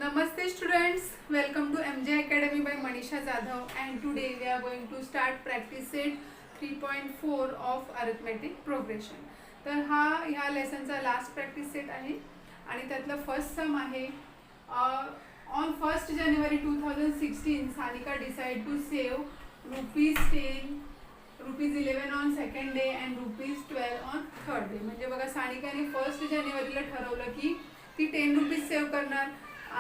Namaste students, welcome to MJ Academy by Manisha Jadhav, and today we are going to start practice set 3.4 of arithmetic progression. तर हा ह्या लेसनचा last practice set आहे आणि त्यातला first sum आहे. On 1st January 2016 Sanika decide to save ₹10, ₹11 on second day and ₹12 on third day. म्हणजे बघा, सानिकाने 1st जानेवारीला ठरवलं की ती ₹10 सेव्ह करणार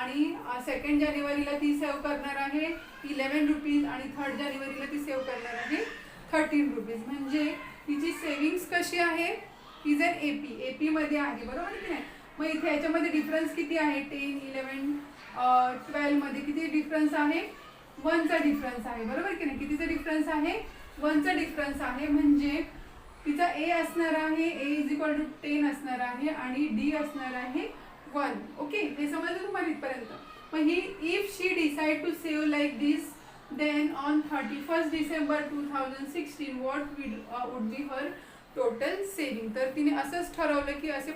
आणि 2nd जानेवारीला ती सेव्ह करणार आहे ₹11 आणि 3rd जानेवारीला ती सेव्ह करणार आहे ₹13. म्हणजे तिची सेव्हिंग्स कशी आहे, ही जर एपी मध्ये आहे, बरोबर की नाही. मग इथे याच्यामध्ये डिफरन्स किती आहे, 10, 11, 12 मध्ये किती डिफरन्स आहे, 1चा डिफरन्स आहे, बरोबर की नाही. कितीचा डिफरन्स आहे, 1चा डिफरन्स आहे. म्हणजे तिचा ए असणार आहे, A=10 असणार आहे आणि डी असणार आहे 1. ओके, हे समजलं तुम्हाला इथपर्यंत. मग ही if she decide to save like this, then on 31st December 2016 what would be her total saving. तर तिने असंच ठरवलं की अशा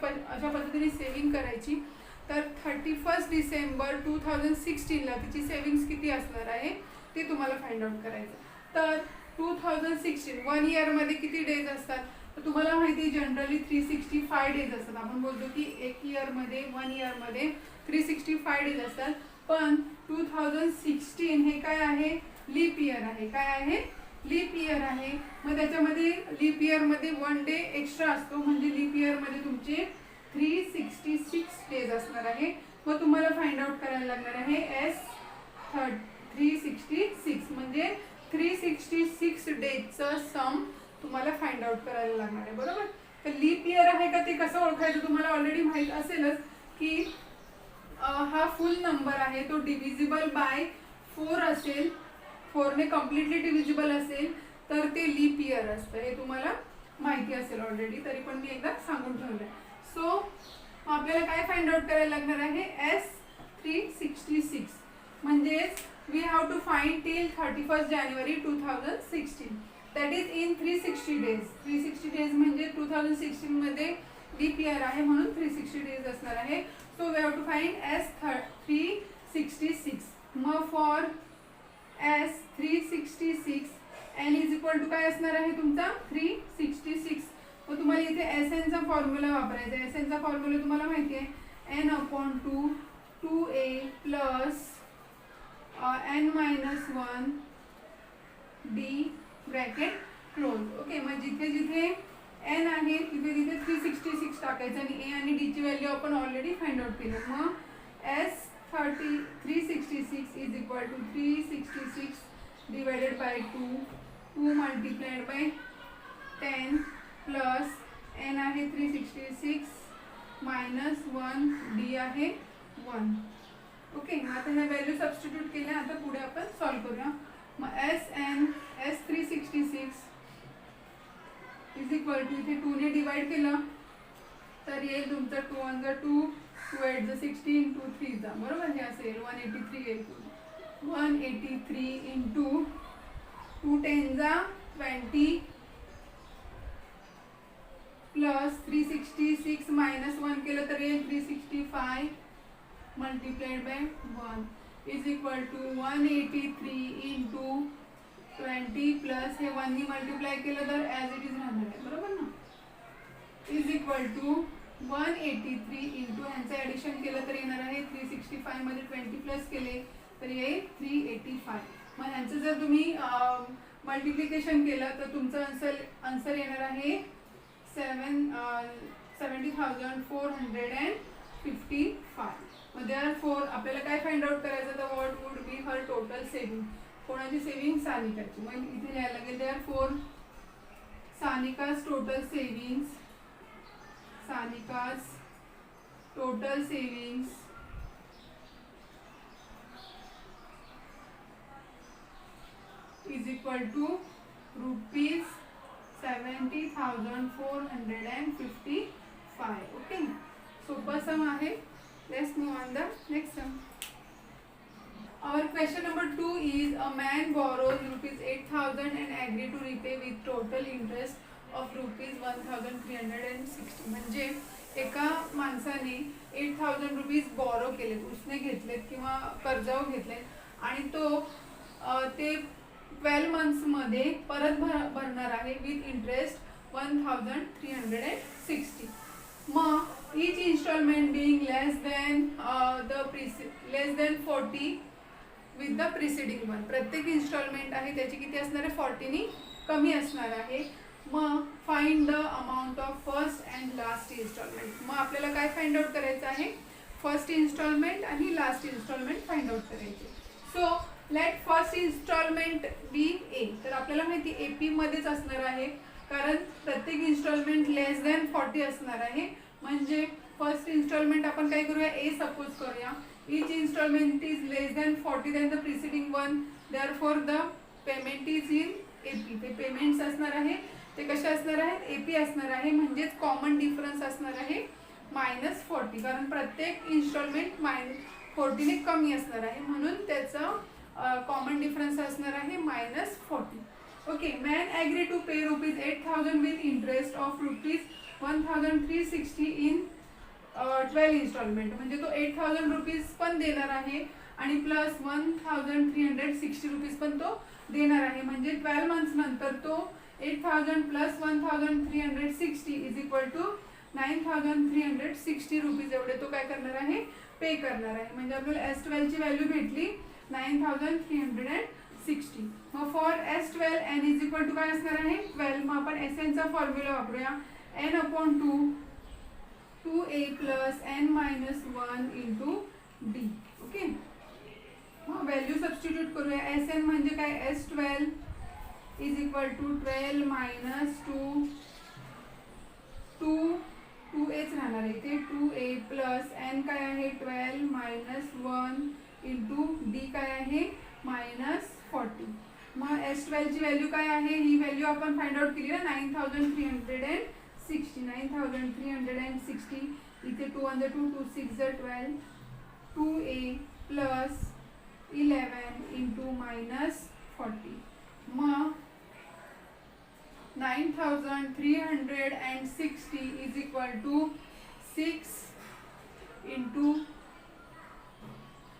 पद्धतीने सेव्हिंग करायची. तर 31st December 2016ला तिची सेव्हिंग्स किती असणार आहे ते तुम्हाला फाइंड आउट करायचं. तर 2016 1 इयरमध्ये किती डेज असतात, तर तुम्हाला माहिती आहे जनरली 365 डेज असतात. आपण बोलतो की 1 इयरमध्ये 1 इयरमध्ये 365 डेज असतात. पण 2016 हे काय आहे, लीप इयर आहे. काय आहे, लीप इयर आहे. मग त्याच्यामध्ये लीप इयरमध्ये 1 डे एक्स्ट्रा असतो, म्हणजे लीप इयरमध्ये तुमचे 366 डेज असणार आहे. मग तुम्हाला फाइंड आउट करायला लागणार आहे S366, म्हणजे 366 डेजचं सम तुम्हाला फाइंड आउट करायला लागणार आहे, बरोबर. तर लीप इयर आहे का ते कसं ओळखायचं, तुम्हाला ऑलरेडी माहित असेलच की हा फुल नंबर आहे तो डिव्हिजिबल बाय 4 असेल, 4ने कम्प्लिटली डिव्हिजिबल असेल तर ते लीप इयर असतं. हे तुम्हाला माहिती असेल ऑलरेडी, तरी पण मी एकदा सांगून ठेवलंय. सो आपल्याला काय फाइंड आउट करायला लागणार आहे, S366. म्हणजेच we have to find till 31st January 2016, that is in 360 days. 360 days म्हणजे 2016 मध्ये लीप इयर आहे म्हणून 360 डेज असणार आहे. So we have to find S366. मग for S366 n is equal to काय असणार आहे तुमचा 366. मग तुम्हाला इथे SN चा फॉर्म्युला वापरायचा आहे. SN चा फॉर्म्युला तुम्हाला माहिती आहे, n/2 2a plus n-1 d bracket close. Okay, मग जिथे जिथे n आहे तिथे तिथे 366 टाकायचं आणि a आणि d ची व्हॅल्यू आपण ऑलरेडी फाइंड आउट केली. मग S366 is equal to 366 divided by 2 multiplied by 10 plus n आहे 366 मायनस 1 d आहे 1. ओके, आता ह्या व्हॅल्यू सबस्टिट्यूट केल्या. आता पुढे आपण सॉल्व करूया. मग S366 इज इक्वल टू, इथे 2 ने डिवाइड केलं तर येईल तुमचं 2 1 जा 2, 2 8 जा 16, 2 3 जा, बरोबर. हे असेल 183 येईल. 183 इंटू 2 10 जा 20 प्लस 366 मायनस 1 केलं तर येईल 365 multiplied by 1 is equal to 183 into 20 plus हे 1 नी मल्टिप्लाय केलं तर ॲज इट इज राहणार आहे, बरोबर ना. इज इक्वल टू 183 इंटू ह्यांचं ॲडिशन केलं तर येणार आहे 365 मध्ये 20 प्लस केले तर येईल 385. मग ह्यांचं जर तुम्ही मल्टिप्लिकेशन केलं तर तुमचं आन्सर येणार आहे 70,455. मग देअरफॉर आपल्याला काय फाइंड आउट करायचं, तर what would be her total saving. कोणाची सेव्हिंग, सानिकाची. मग इथे लिहायला लागेल therefore Sanika's total savings, Sanika's total savings is equal to ₹70,455. Okay, सोपा सम आहे. Let's move on the next sum. Our question number 2 is, a man borrows ₹8,000 and agree to repay with total interest of ₹1,360. म्हणजे एका माणसाने 8,000 rupees borrow केलेत, उसने घेतलेत किंवा कर्जावर घेतलेत आणि तो ते 12 मंथ्समध्ये परत भरणार आहे विथ इंटरेस्ट 1,360. मग each installment being less than 40 with the preceding one. प्रत्येक इन्स्टॉलमेंट आहे त्याची किती असणार आहे, 40 कमी असणार आहे. मग find the amount of first and last instalment. मग आपल्याला काय फाइंड आउट करायचं आहे, फर्स्ट इन्स्टॉलमेंट आणि लास्ट इन्स्टॉलमेंट फाइंड आउट करायचे. So let first instalment be A. तर आपल्याला माहिती AP मध्येच असणार आहे कारण प्रत्येक इन्स्टॉलमेंट लेस दॅन 40 असणार आहे. म्हणजे फर्स्ट इन्स्टॉलमेंट आपण काय करूया, ए सपोज करूया. each installment is less than 40 than the preceding one, therefore the payment is in AP. ते पेमेंट्स असणार आहे ते कसे असणार आहेत, AP असणार आहे. म्हणजेच कॉमन डिफरन्स असणार आहे -40 कारण प्रत्येक इन्स्टॉलमेंट -40 ने कमी असणार आहे म्हणून त्याचं कॉमन डिफरन्स असणार आहे -40. Okay. Man agree to pay ₹8,000 with interest of ₹1,360 in 12 instalment. म्हणजे तो 8,000 रुपीज पण देणार आहे आणि प्लस 1,360 रुपीज पण तो देणार आहे. म्हणजे 12 मंथ्स नंतर तो 8,000 plus 1,360 is equal to 9,360 rupees एवढे तो काय करणार आहे, पे करणार आहे. म्हणजे आपल्याला S12 ची व्हॅल्यू भेटली 9,360. मग for S12 n is equal to काय असणार आहे, 12. मग आपण SN चा फॉर्म्युला वापरूया, n/2 2a plus n-1 into d. ओके. मग व्हॅल्यू सबस्टिट्यूट करूया. SN म्हणजे काय, S12 is equal to 12 minus 2aच राहणार आहे इथे, 2a प्लस n काय आहे 12 minus 1 इंटू d काय आहे -40. मग S12 ची व्हॅल्यू काय आहे, ही व्हॅल्यू आपण फाइंड आउट केली ना, 9,360. इथे 2 1 2 2 6 12 2a प्लस 11 इंटू -40. मग 9,360 is equal to 6 into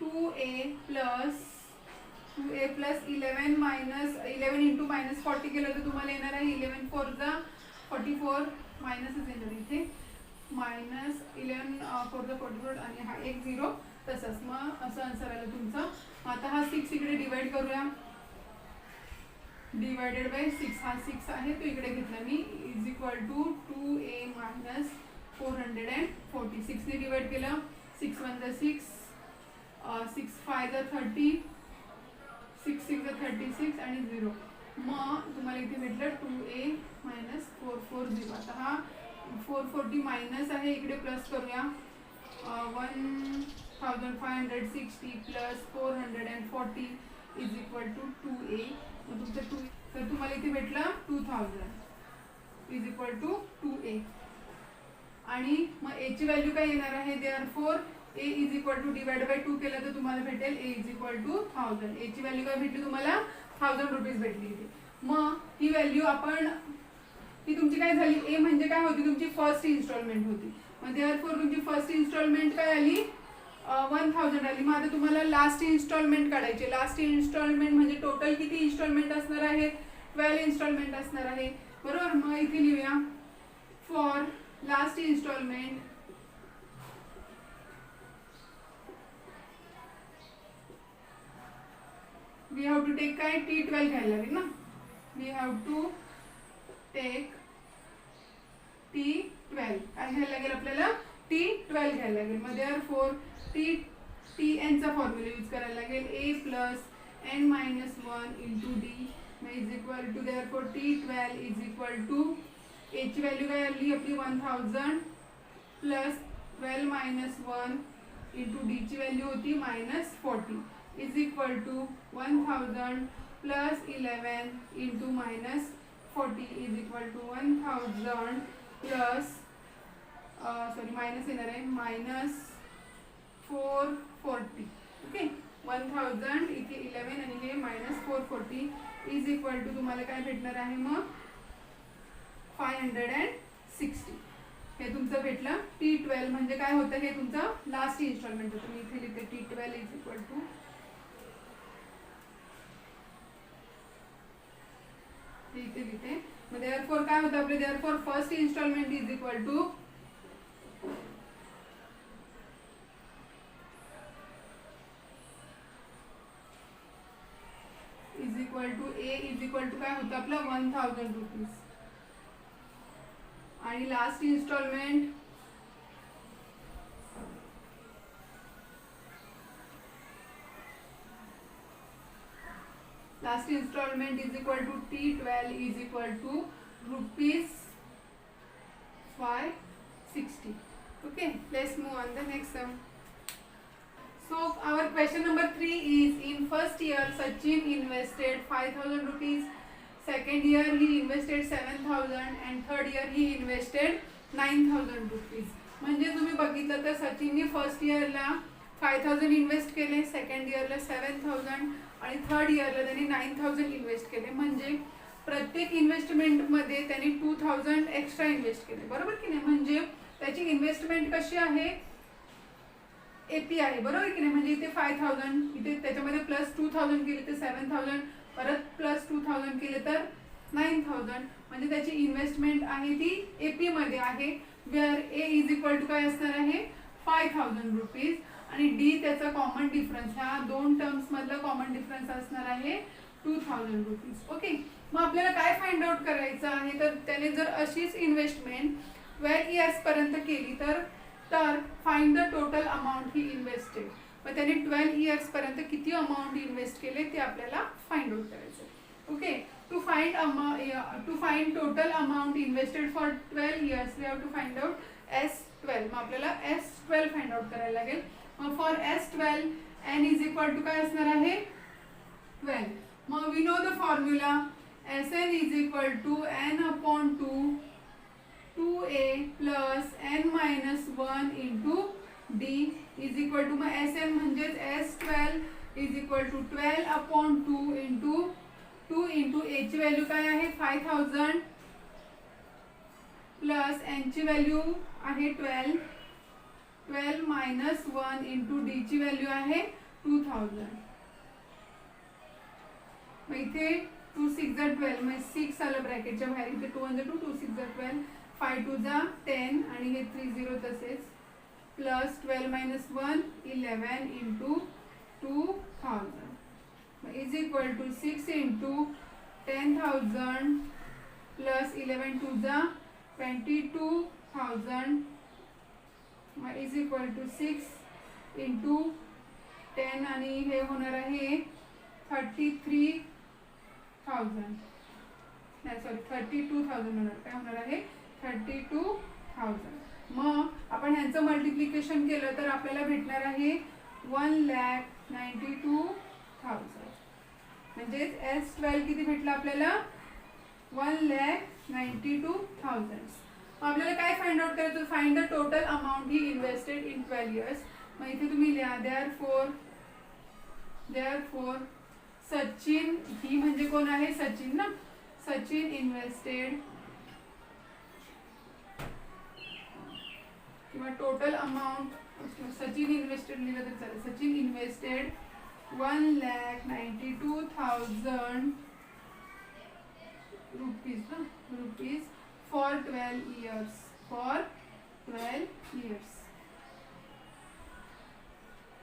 2a plus 11 into -40 केलं तर तुम्हाला येणार आहे 11 4 44 मायनसच येणार इथे, -11 4 44 आणि हा एक 0 तसंच. मग असं आन्सर आलं तुमचं. आता हा 6 इकडे डिवाइड करूया, डिवायडेड बाय 6. हा 6 आहे तो इकडे घेतला मी, is equal to 2a minus 440. 6 ने डिवाइड केलं, 6 1 6 6 5 30 6 6 36 आणि 0. मग तुम्हाला इथे भेटलं 2a मायनस 440. आता हा 440 मायनस आहे, इकडे प्लस करूया, 1,560 plus 440 is equal to 2a. मग तुमचं 2 तर तुम्हाला इथे भेटलं 2,000 इज इक्वल टू 2a. आणि मग a ची व्हॅल्यू काय येणार आहे, therefore a is equal to divide by 2 केलं तर तुम्हाला भेटेल a is equal to 1,000. a ची व्हॅल्यू काय भेटली तुम्हाला, 1,000 रुपीज भेटली इथे. मग ही व्हॅल्यू आपण, ही तुमची काय झाली, ए म्हणजे काय होती, तुमची फर्स्ट इन्स्टॉलमेंट होती. मग देअरफॉर तुमची फर्स्ट इन्स्टॉलमेंट काय आली, 1,000 आली. मग आता तुम्हाला लास्ट इन्स्टॉलमेंट काढायची. लास्ट इन्स्टॉलमेंट म्हणजे टोटल किती इन्स्टॉलमेंट असणार आहेत, 12 इन्स्टॉलमेंट असणार आहे, बरोबर. मग इथे लिहूया, for last installment we have to take काय, T12 घ्यायला लागेल ना. We have to take T12. काय घ्यायला लागेल आपल्याला, T12 घ्यायला लागेल. मग देअरफॉर TN चा फॉर्म्युला यूज करायला लागेल, a plus n-1 into d is equal to, therefore T12 is equal to, a ची व्हॅल्यू काय आली आपली 1,000 प्लस 12 -1 इंटू d ची व्हॅल्यू होती -40 is equal to 1,000 plus 11 into -40 is equal to 1,000 plus minus येणार आहे -440. ओके. 1,000 इथे 11 आणि हे -440 इज इक्वल टू तुम्हाला काय भेटणार आहे मग 560. हे तुमचं भेटलं T12 म्हणजे काय होतं हे तुमचं लास्ट इन्स्टॉलमेंट होतं. मी इथे लिहिते T12 इज इक्वल टू इथे लिहिते. मग देअरफॉर काय होतं आपले therefore first installment is equal to a is equal to काय होतं आपलं 1000 रुपीज आणि last installment is equal to T12 is equal to rupees 560. Okay, let's move on the next sum. So our question number 3 is in first year Sachin invested 5000 rupees, second year he invested 7000 and third year he invested 9000 rupees. म्हणजे तुम्ही बघितलं तर सचिनने first इयरला 5000 invest केले, second इयरला 7000 आणि third इयरला त्यांनी 9000 इन्व्हेस्ट केले. म्हणजे प्रत्येक इन्व्हेस्टमेंटमध्ये त्यांनी 2000 एक्स्ट्रा इन्व्हेस्ट केले, बरोबर की नाही. म्हणजे त्याची इन्व्हेस्टमेंट कशी आहे एपी आहे, बरोबर की नाही. म्हणजे इथे 5000 इथे त्याच्यामध्ये प्लस 2000 केले तर 7000 परत प्लस 2000 केले तर 9000 म्हणजे त्याची इन्व्हेस्टमेंट आहे ती एपी मध्ये आहे. Where a is equal to काय असणार आहे 5000 रुपीज आणि डी त्याचा कॉमन डिफरन्स ह्या दोन टर्म्स मधला कॉमन डिफरन्स असणार आहे 2000 रुपीज. ओके, मग आपल्याला काय फाइंड आउट करायचं आहे तर त्याने जर अशीच इन्व्हेस्टमेंट 12 इयर्स पर्यंत केली तर find the total amount he invested. मग त्याने 12 इयर्स पर्यंत किती अमाऊंट इन्व्हेस्ट केले ते आपल्याला फाइंड आउट करायचं. Okay, to find total amount invested for 12 years we have to find out S12. मग आपल्याला S12 फाइंड आउट करायला लागेल. मग for S12 n is equal to काय असणार आहे 12. मग we know the formula Sn is equal to n upon 2a plus n minus 1 into d is equal to मग Sn म्हणजेच S12 is equal to 12 upon 2 into a ची value काय आहे 5000 plus n ची व्हॅल्यू आहे 12 minus 1 into D ची value आहे 2000. मग इथे 2 6 जा 12 मग 6 आलं ब्रॅकेटच्या बाहेर. इथे 2 1 2 2 6 जा 12 5 2 जा 10 आणि हे 3 0 तसेच plus 12 minus 1 11 into 2000 is equal to 6 into 10,000 plus 11 2 जा 22,000 इज इक्वल टू 6 इंटू 10 आणि हे होणार आहे 33,000 नाही सॉरी 32,000 होणार. काय होणार आहे 32,000. मग आपण ह्यांचं मल्टिप्लिकेशन केलं तर आपल्याला भेटणार आहे 1,92,000. म्हणजेच S12 किती भेटलं आपल्याला 1,92,000. आपल्याला काय फाइंड आउट करायचं find the total amount he invested in 12 years. मग इथे तुम्ही लिहा देअरफॉर सचिन ही म्हणजे कोण आहे सचिन ना. सचिन इन्व्हेस्टेड किंवा टोटल अमाऊंट सचिन इन्व्हेस्टेड लिहिलं तर चालेल. Sachin invested 1,92,000 rupees for 12 years.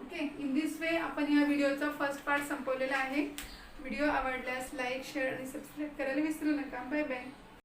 Okay, in this way आपण या व्हिडिओचा फर्स्ट पार्ट संपवलेला आहे. व्हिडिओ आवडल्यास लाईक शेअर आणि सबस्क्राईब करायला विसरू नका. Bye bye.